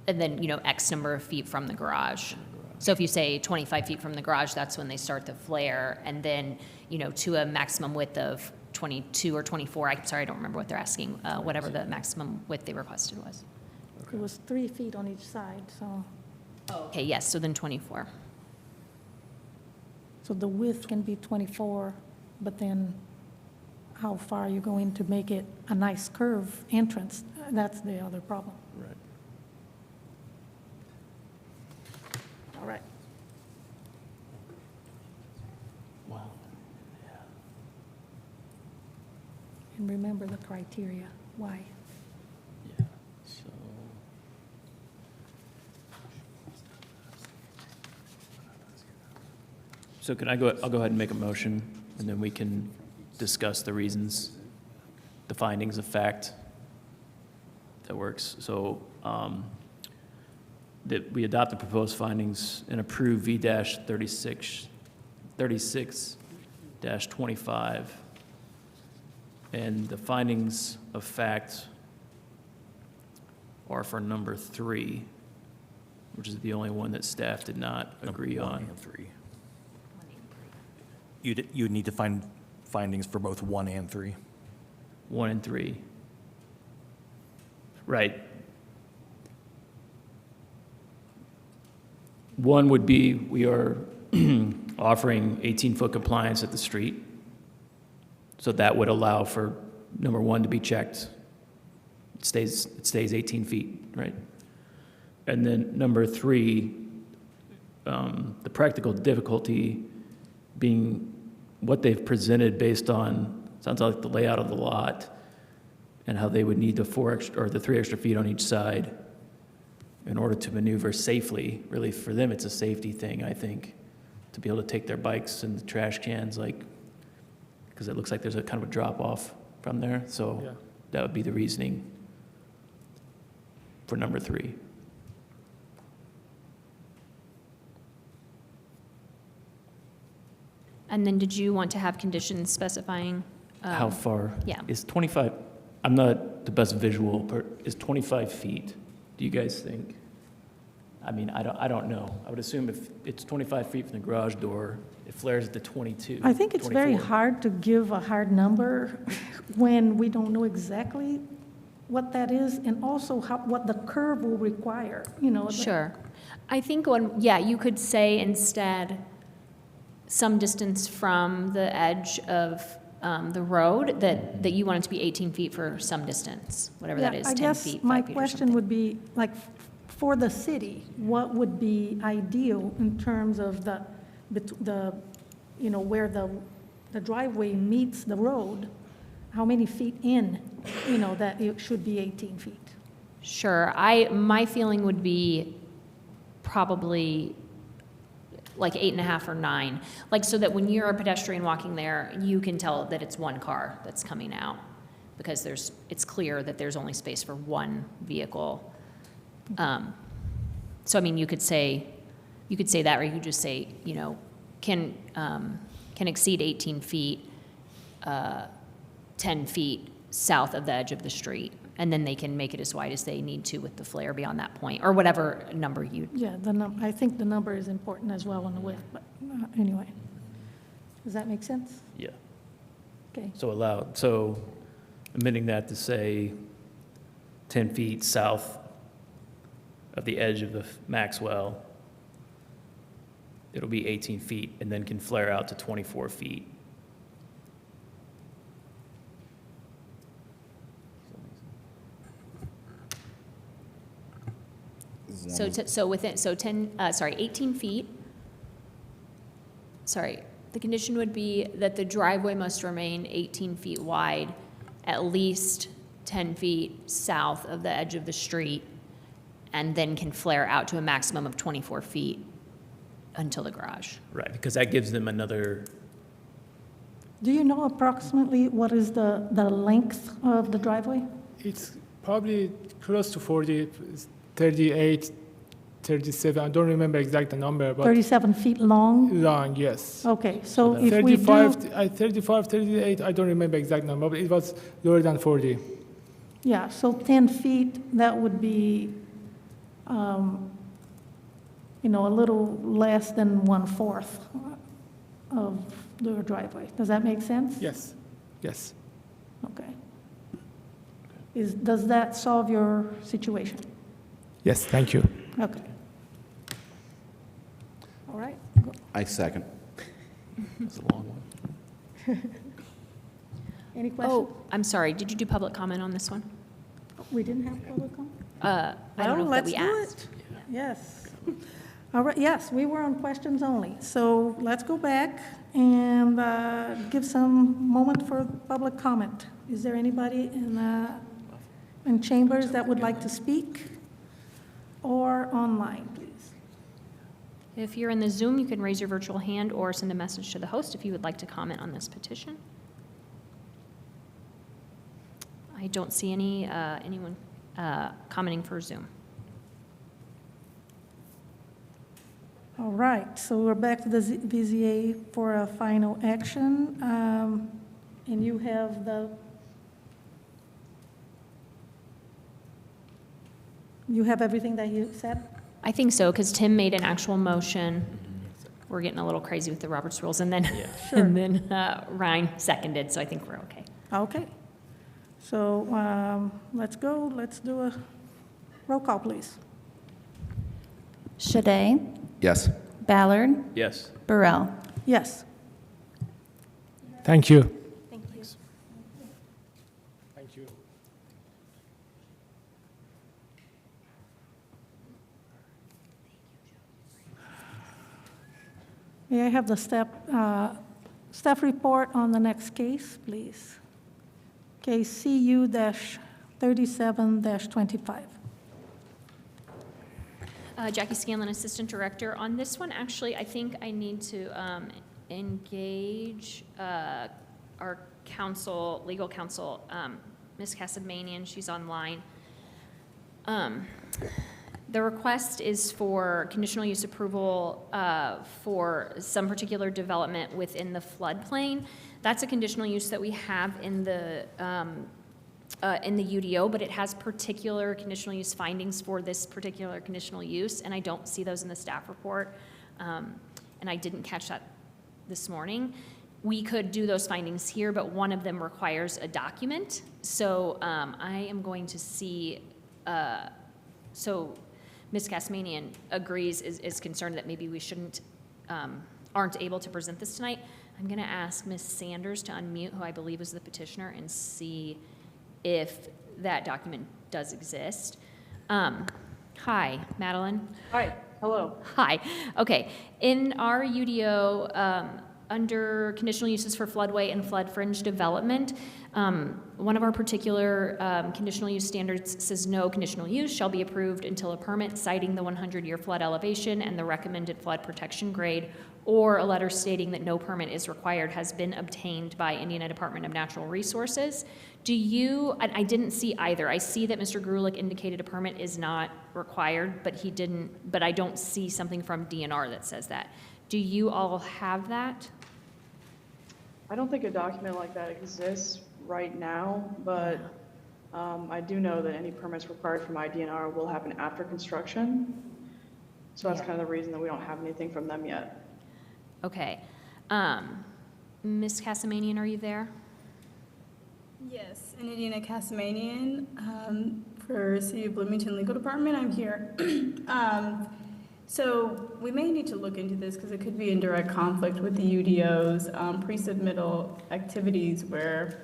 and then, X number of feet from the garage. So if you say 25 feet from the garage, that's when they start the flare, and then, to a maximum width of 22 or 24, I'm sorry, I don't remember what they're asking, whatever the maximum width they requested was. It was 3 feet on each side, so, Okay, yes, so then 24. so the width can be 24, but then how far are you going to make it a nice curve entrance? That's the other problem. Right. All right. Wow. And remember the criteria, why? Yeah, so. So I'll go ahead and make a motion, and then we can discuss the reasons, the findings of fact. That works. So, that we adopt the proposed findings and approve V-36-25. And the findings of fact are for number 3, which is the only one that staff did not agree One on. and 3. You'd need to find findings for both 1 and 3. 1 and 3. Right. 1 would be, we are offering 18-foot compliance at the street. So that would allow for number 1 to be checked. It stays 18 feet, right? And then number 3, the practical difficulty being what they've presented based on, sounds like the layout of the lot, and how they would need the 3 extra feet on each side in order to maneuver safely. Really, for them, it's a safety thing, I think, to be able to take their bikes and the trash cans, like, because it looks like there's a kind of a drop-off from there. So Yeah. that would be the reasoning for number 3. And then did you want to have conditions specifying? How far? yeah. Is 25, I'm not the best visual, but is 25 feet, do you guys think? I mean, I don't know. I would assume if it's 25 feet from the garage door, it flares at the 22. I think it's very 24. hard to give a hard number when we don't know exactly what that is, and also what the curve will require, you know. Sure. I think you could say instead some distance from the edge of the road, that you want it to be 18 feet for some distance, whatever that Yeah, is, I 10 guess feet, 5 my feet or question something. would be, like, for the city, what would be ideal in terms of the, you know, where the driveway meets the road? How many feet in, you know, that it should be 18 feet? Sure. My feeling would be probably like 8.5 or 9, like so that when you're a pedestrian walking there, you can tell that it's one car that's coming out, because it's clear that there's only space for one vehicle. So I mean, you could say that, or you could just say, you know, can exceed 18 feet, 10 feet south of the edge of the street, and then they can make it as wide as they need to with the flare beyond that point, or whatever number you. Yeah, I think the number is important as well on the width, but anyway. Does that make sense? Yeah. Okay. So amending that to say 10 feet south of the edge of the Maxwell, it'll be 18 feet and then can flare out to 24 feet. So 18 feet. Sorry, the condition would be that the driveway must remain 18 feet wide, at least 10 feet south of the edge of the street, and then can flare out to a maximum of 24 feet until the garage. Right, because that gives them another, Do you know approximately what is the length of the driveway? It's probably close to 40, 38, 37. I don't remember exact number, but 37 feet long? long, yes. Okay, so So if we do, 35, 38, I don't remember exact number, but it was lower than 40. yeah, so 10 feet, that would be, you know, a little less than 1/4 of the driveway. Does that make sense? Yes, yes. Okay. Does that solve your situation? Yes, thank you. Okay. All right. I second. it's a long one. Any questions? Oh, I'm sorry, did you do public comment on this one? We didn't have public comment? I don't know Well, if that we let's do asked. it. Yes. All right, yes, we were on questions only. So let's go back and give some moment for public comment. Is there anybody in chambers that would like to speak? Or online, please? If you're in the Zoom, you can raise your virtual hand or send a message to the host if you would like to comment on this petition. I don't see anyone commenting for Zoom. All right, so we're back to the BZA for a final action. And you have everything that you said? I think so, because Tim made an actual motion. We're getting a little crazy with the Roberts rules, and then, Yeah. Sure. and then Ryan seconded, so I think we're okay. Okay. So let's go. Let's do a roll call, please. Shade, Yes. Ballard, Yes. Burrell. Yes. Thank you. Thank you. Thank you. May I have the staff report on the next case, please? Case CU-37-25. Jackie Scanlon, Assistant Director. On this one, actually, I think I need to engage our counsel, legal counsel, Ms. Casamanian. She's online. The request is for conditional use approval for some particular development within the floodplain. That's a conditional use that we have in the UDO, but it has particular conditional use findings for this particular conditional use, and I don't see those in the staff report, and I didn't catch that this morning. We could do those findings here, but one of them requires a document, so I am going to see, so Ms. Casamanian agrees, is concerned that maybe we shouldn't, aren't able to present this tonight. I'm going to ask Ms. Sanders to unmute, who I believe is the petitioner, and see if that document does exist. Hi, Madeline. Hi, hello. Hi. Okay. In our UDO, under conditional uses for floodway and flood fringe development, one of our particular conditional use standards says no conditional use shall be approved until a permit citing the 100-year flood elevation and the recommended flood protection grade, or a letter stating that no permit is required has been obtained by Indiana Department of Natural Resources. Do you, I didn't see either. I see that Mr. Grulich indicated a permit is not required, but he didn't, but I don't see something from DNR that says that. Do you all have that? I don't think a document like that exists right now, but I do know that any permits required from IDNR will happen after construction. So that's kind of the reason that we don't have anything from them yet. Okay. Ms. Casamanian, are you there? Yes, and Indiana Casamanian for City of Bloomington Legal Department. I'm here. So we may need to look into this because it could be in direct conflict with the UDO's pre-submittal activities where,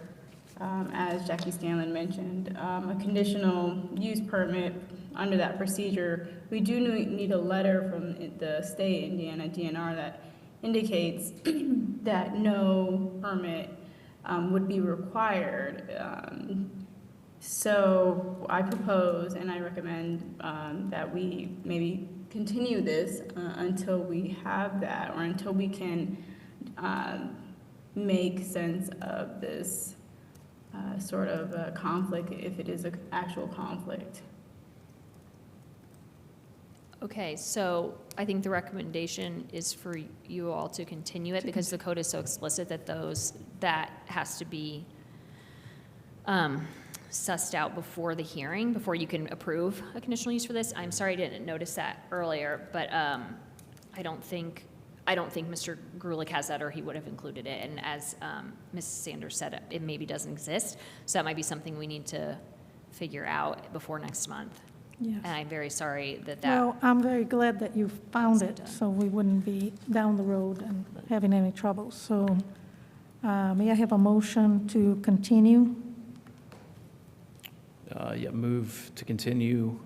as Jackie Scanlon mentioned, a conditional use permit under that procedure, we do need a letter from the state, Indiana DNR, that indicates that no permit would be required. So I propose and I recommend that we maybe continue this until we have that, or until we can make sense of this sort of conflict, if it is an actual conflict. Okay, so I think the recommendation is for you all to continue it because the code is so explicit that that has to be sussed out before the hearing, before you can approve a conditional use for this. I'm sorry I didn't notice that earlier, but I don't think Mr. Grulich has that, or he would have included it. And as Ms. Sanders said, it maybe doesn't exist. So that might be something we need to figure out before next month. Yes. And I'm very sorry that Well, I'm very glad that you found it, so we wouldn't be down the road and having any trouble. So may I have a motion to continue? Yeah, move to continue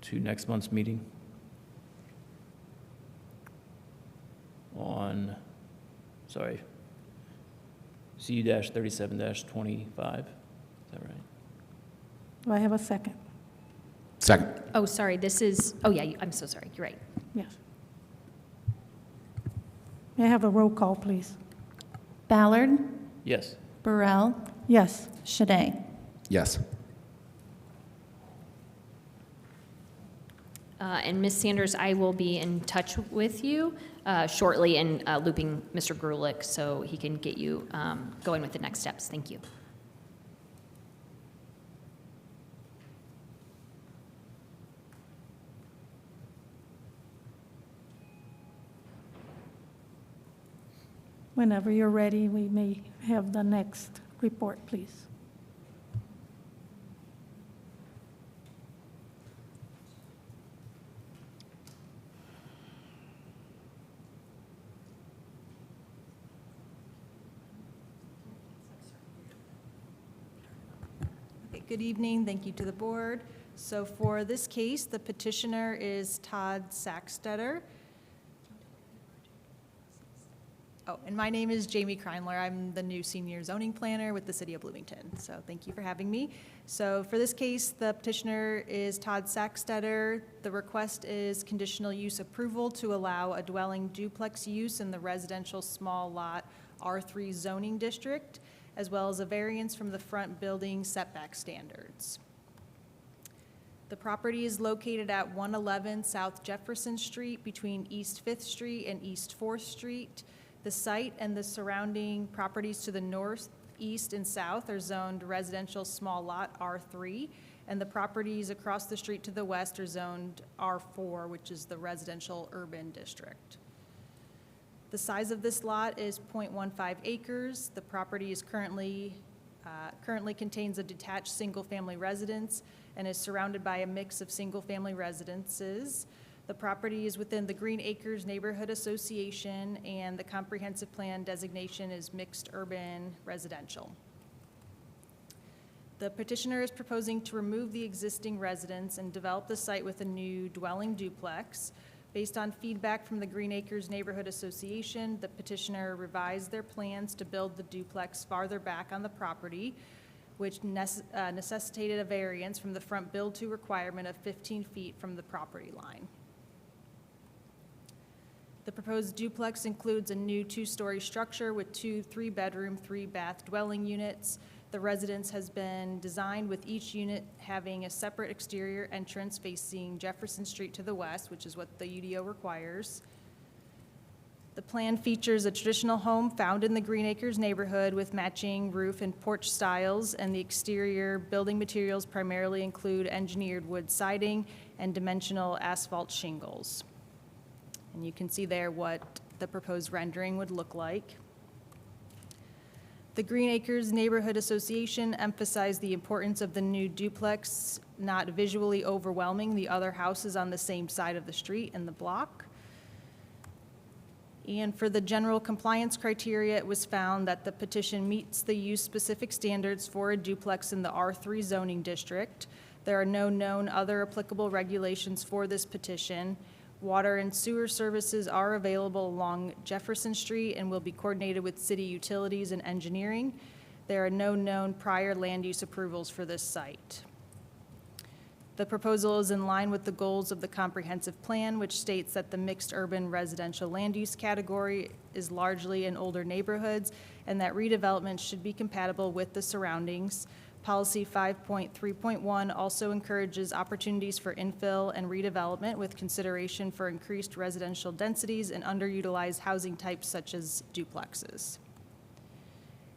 to next month's meeting on, sorry, CU-37-25. Is that right? Do I have a second? Second. Oh, sorry, this is, oh yeah, I'm so sorry, you're right. Yes. May I have a roll call, please? Ballard, Yes. Burrell, Yes. Shade. Yes. And Ms. Sanders, I will be in touch with you shortly and looping Mr. Grulich so he can get you going with the next steps. Thank you. Whenever you're ready, we may have the next report, please. Okay, good evening. Thank you to the board. So for this case, the petitioner is Todd Sackstetter. Oh, and my name is Jamie Kreinler. I'm the new senior zoning planner with the city of Bloomington. So thank you for having me. So for this case, the petitioner is Todd Sackstetter. The request is conditional use approval to allow a dwelling duplex use in the residential small lot R3 zoning district, as well as a variance from the front building setback standards. The property is located at 111 South Jefferson Street between East 5th Street and East 4th Street. The site and the surrounding properties to the north, east, and south are zoned residential small lot R3, and the properties across the street to the west are zoned R4, which is the residential urban district. The size of this lot is 0.15 acres. The property is currently contains a detached single-family residence and is surrounded by a mix of single-family residences. The property is within the Green Acres Neighborhood Association, and the comprehensive plan designation is mixed urban residential. The petitioner is proposing to remove the existing residence and develop the site with a new dwelling duplex. Based on feedback from the Green Acres Neighborhood Association, the petitioner revised their plans to build the duplex farther back on the property, which necessitated a variance from the front build-to requirement of 15 feet from the property line. The proposed duplex includes a new 2-story structure with 2 3-bedroom, 3-bath dwelling units. The residence has been designed with each unit having a separate exterior entrance facing Jefferson Street to the west, which is what the UDO requires. The plan features a traditional home found in the Green Acres neighborhood with matching roof and porch styles, and the exterior building materials primarily include engineered wood siding and dimensional asphalt shingles. And you can see there what the proposed rendering would look like. The Green Acres Neighborhood Association emphasized the importance of the new duplex not visually overwhelming the other houses on the same side of the street in the block. And for the general compliance criteria, it was found that the petition meets the use-specific standards for a duplex in the R3 zoning district. There are no known other applicable regulations for this petition. Water and sewer services are available along Jefferson Street and will be coordinated with city utilities and engineering. There are no known prior land use approvals for this site. The proposal is in line with the goals of the comprehensive plan, which states that the mixed urban residential land use category is largely in older neighborhoods and that redevelopment should be compatible with the surroundings. Policy 5.3.1 also encourages opportunities for infill and redevelopment with consideration for increased residential densities and underutilized housing types such as duplexes.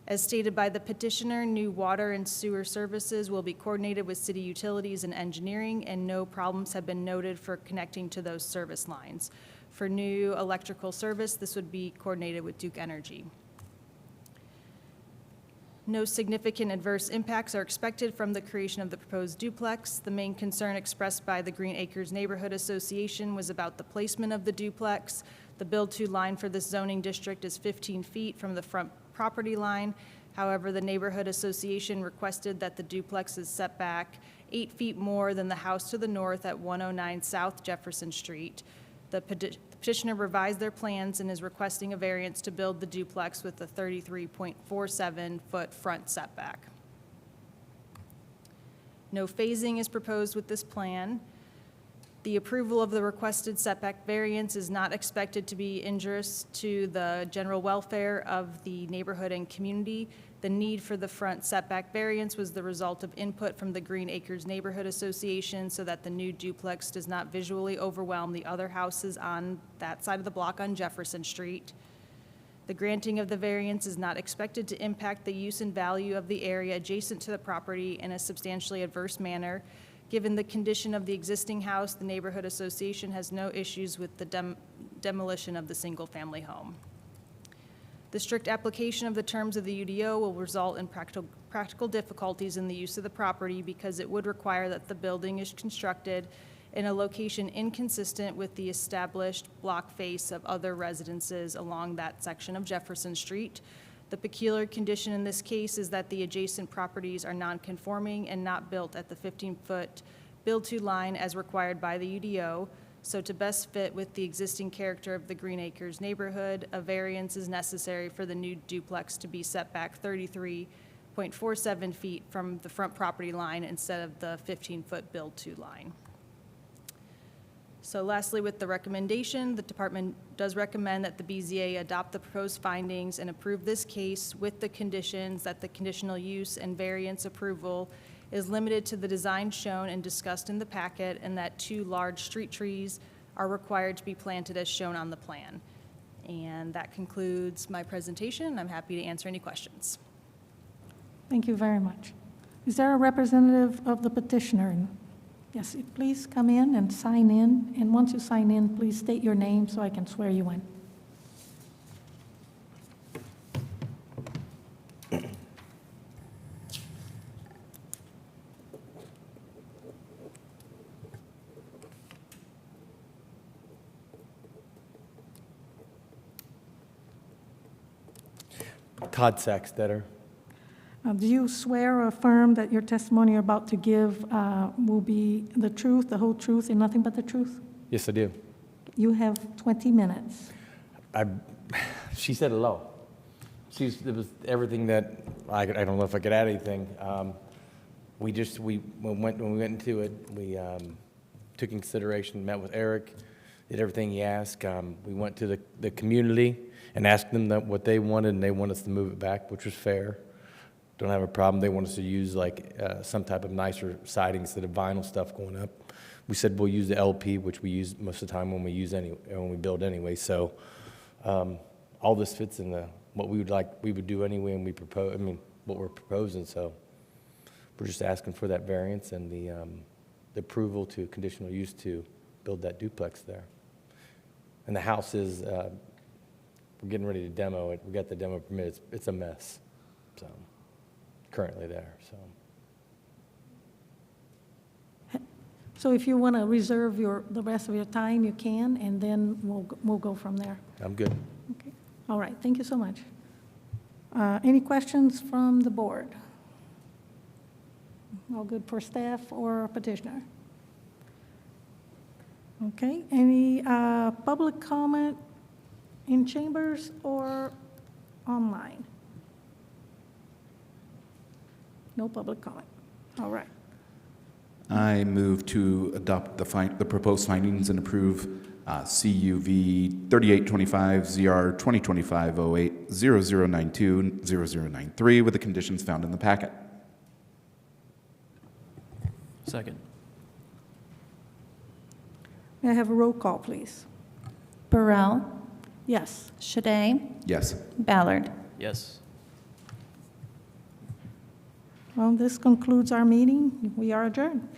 As stated by the petitioner, new water and sewer services will be coordinated with city utilities and engineering, and no problems have been noted for connecting to those service lines. For new electrical service, this would be coordinated with Duke Energy. No significant adverse impacts are expected from the creation of the proposed duplex. The main concern expressed by the Green Acres Neighborhood Association was about the placement of the duplex. The build-to line for this zoning district is 15 feet from the front property line. However, the Neighborhood Association requested that the duplex is set back 8 feet more than the house to the north at 109 South Jefferson Street. The petitioner revised their plans and is requesting a variance to build the duplex with a 33.47-foot front setback. No phasing is proposed with this plan. The approval of the requested setback variance is not expected to be injurious to the general welfare of the neighborhood and community. The need for the front setback variance was the result of input from the Green Acres Neighborhood Association so that the new duplex does not visually overwhelm the other houses on that side of the block on Jefferson Street. The granting of the variance is not expected to impact the use and value of the area adjacent to the property in a substantially adverse manner. Given the condition of the existing house, the Neighborhood Association has no issues with the demolition of the single-family home. The strict application of the terms of the UDO will result in practical difficulties in the use of the property because it would require that the building is constructed in a location inconsistent with the established block face of other residences along that section of Jefferson Street. The peculiar condition in this case is that the adjacent properties are non-conforming and not built at the 15-foot build-to line as required by the UDO. So to best fit with the existing character of the Green Acres neighborhood, a variance is necessary for the new duplex to be set back 33.47 feet from the front property line instead of the 15-foot build-to line. So lastly, with the recommendation, the department does recommend that the BZA adopt the proposed findings and approve this case with the conditions that the conditional use and variance approval is limited to the design shown and discussed in the packet, and that 2 large street trees are required to be planted as shown on the plan. And that concludes my presentation. I'm happy to answer any questions. Thank you very much. Is there a representative of the petitioner? Yes, please come in and sign in. And once you sign in, please state your name so I can swear you in. Todd Saxtetter. Do you swear or affirm that your testimony you're about to give will be the truth, the whole truth, and nothing but the truth? Yes, I do. You have 20 minutes. She said hello. It was everything that, I don't know if I could add anything. When we went into it, we took in consideration, met with Eric, did everything he asked. We went to the community and asked them what they wanted, and they wanted us to move it back, which was fair. Don't have a problem. They want us to use some type of nicer siding instead of vinyl stuff going up. We said we'll use the LP, which we use most of the time when we build anyway. So all this fits in what we would do anyway, and what we're proposing. So we're just asking for that variance and the approval to conditional use to build that duplex there. And the house is, we're getting ready to demo it. We got the demo permit. It's a mess. So currently there. So if you want to reserve the rest of your time, you can, and then we'll go from there. I'm good. Okay. All right. Thank you so much. Any questions from the board? All good for staff or petitioner? Okay. Any public comment in chambers or online? No public comment. All right. I move to adopt the proposed findings and approve CUV 3825 ZR 2025-08 0092 0093 with the conditions found in the packet. Second. May I have a roll call, please? Burrell, Yes. Shade, Yes. Ballard. Yes. Well, this concludes our meeting. We are adjourned.